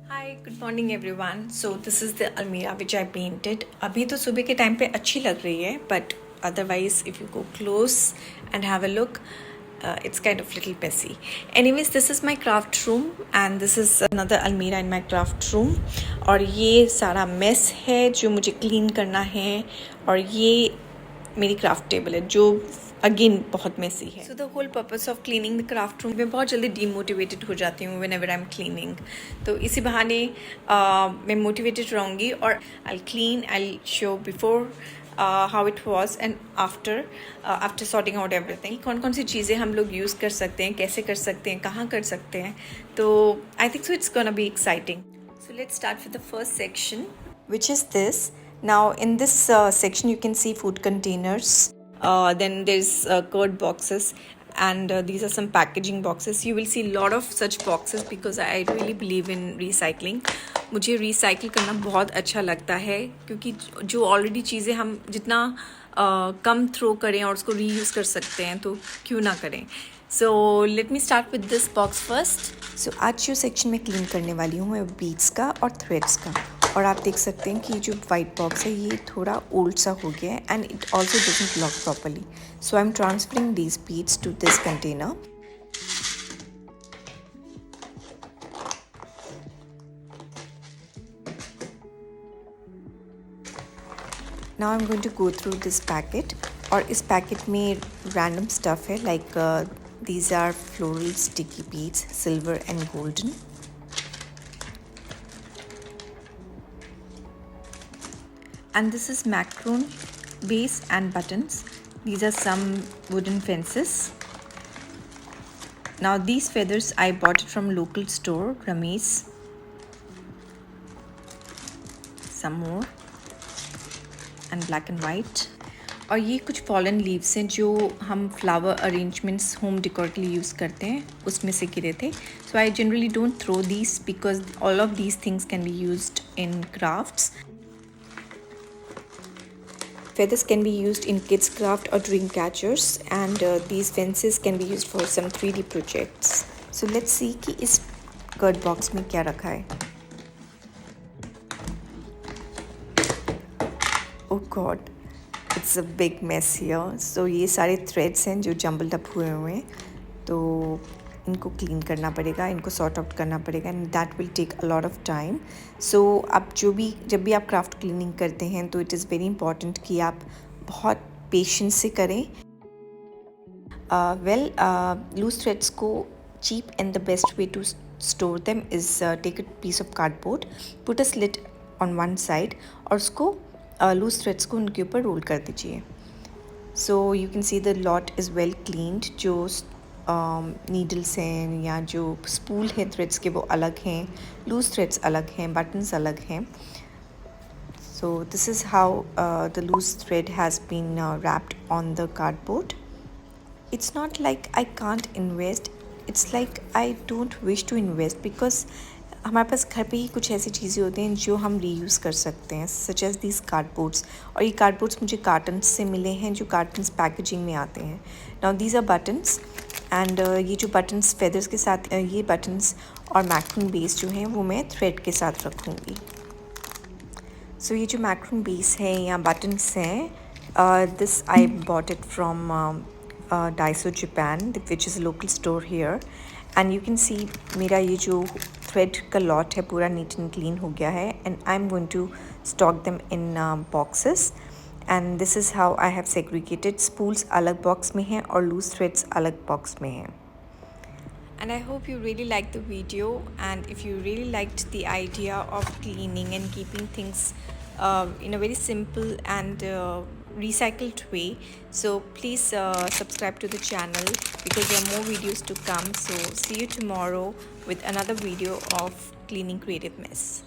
Hi, good morning everyone. So this is the almirah which I painted. अभी तो सुबह के टाइम पे अच्छी लग रही है, but otherwise if you go close and have a look, it's kind of little messy. Anyways, this is my craft room and this is another almirah in my craft room. और ये सारा mess है जो मुझे clean करना है और ये मेरी क्राफ्ट टेबल है जो अगेन बहुत मेसी है. So the whole purpose of cleaning the craft room, मैं बहुत जल्दी डीमोटिवेटेड हो जाती हूँ whenever I am cleaning. तो इसी बहाने मैं मोटिवेटेड रहूँगी और I clean, I show before how it was and after sorting out everything. कौन कौन सी चीज़ें हम लोग यूज़ कर सकते हैं, कैसे कर सकते हैं, कहाँ कर सकते हैं. तो I think so it's gonna be exciting. So let's start with the first section, which is this. Now in this section you can see food containers, then there's curd boxes, and these are some packaging boxes. You will see a lot of such boxes because I really believe in recycling. मुझे recycle करना बहुत अच्छा लगता है क्योंकि जो already चीज़ें हम जितना कम थ्रो करें और उसको रीयूज़ कर सकते हैं तो क्यों ना करें. So let me start with this box first. So आज जो सेक्शन में क्लीन करने वाली हूँ मैं बीड्स का और थ्रेड्स का. और आप देख सकते हैं कि ये जो वाइट बॉक्स है ये थोड़ा ओल्ड सा हो गया है and it also doesn't lock properly. So I am transferring these beads to this container. Now I'm going to go through this packet. और इस पैकेट में random stuff है like these are floral sticky beads, silver and golden. And this is macaron base and buttons. These are some wooden fences. Now these feathers I bought it from local store, Ramesh. Some more. And black and white. और ये कुछ fallen leaves हैं जो हम flower arrangements home decor के लिए use करते हैं, उसमें से गिरे थे. So I generally don't throw these because all of these things can be used in crafts. Feathers can be used in kids craft or dream catchers, and these fences can be used for some 3D projects. So let's see कि इस curd box में क्या रखा है. Oh God, it's a big mess here. So ये सारे threads हैं जो jumbled up हुए हुए हैं, तो इनको clean करना पड़ेगा, इनको sort out करना पड़ेगा and that will take a lot of time. So आप जब भी आप craft cleaning करते हैं तो it is very important कि आप बहुत patience से करें. Loose threads को cheap and the best way to store them is take a piece of cardboard, put a slit on one side और उसको लूज थ्रेड्स को उनके ऊपर रोल कर दीजिए. So you can see the lot is well cleaned. जो needles हैं या जो स्पूल है थ्रेड्स के वो अलग हैं, लूज थ्रेड्स अलग हैं, बटन्स अलग हैं. So this is how the loose thread has been wrapped on the cardboard. It's not like I can't invest, it's like I don't wish to invest because हमारे पास घर पे ही कुछ ऐसी चीज़ें होती हैं जो हम रीयूज़ कर सकते हैं, सच एज़ दीज कार्डबोर्ड्स. और ये कार्डबोर्ड्स मुझे कार्टन्स से मिले हैं जो कार्टन्स पैकेजिंग में आते हैं. Now these are buttons and ये जो बटन्स फेदर्स के साथ ये बटन्स और मैक्रोन बेस जो हैं वो मैं थ्रेड के साथ रखूँगी. सो ये जो मैक्रोन बेस है या बटन्स हैं, this I bought it from Daiso Japan, which is a local store here. And you can see मेरा ये जो thread का lot है पूरा neat and clean हो गया है and I'm going to stock them in boxes. And this is how I have segregated. Spools अलग box में हैं और loose threads अलग box में हैं. And I hope you really liked the video, and if you really liked the idea of cleaning and keeping things in a very simple and recycled way, so please subscribe to the channel because there are more videos to come. So see you tomorrow with another video of cleaning creative mess.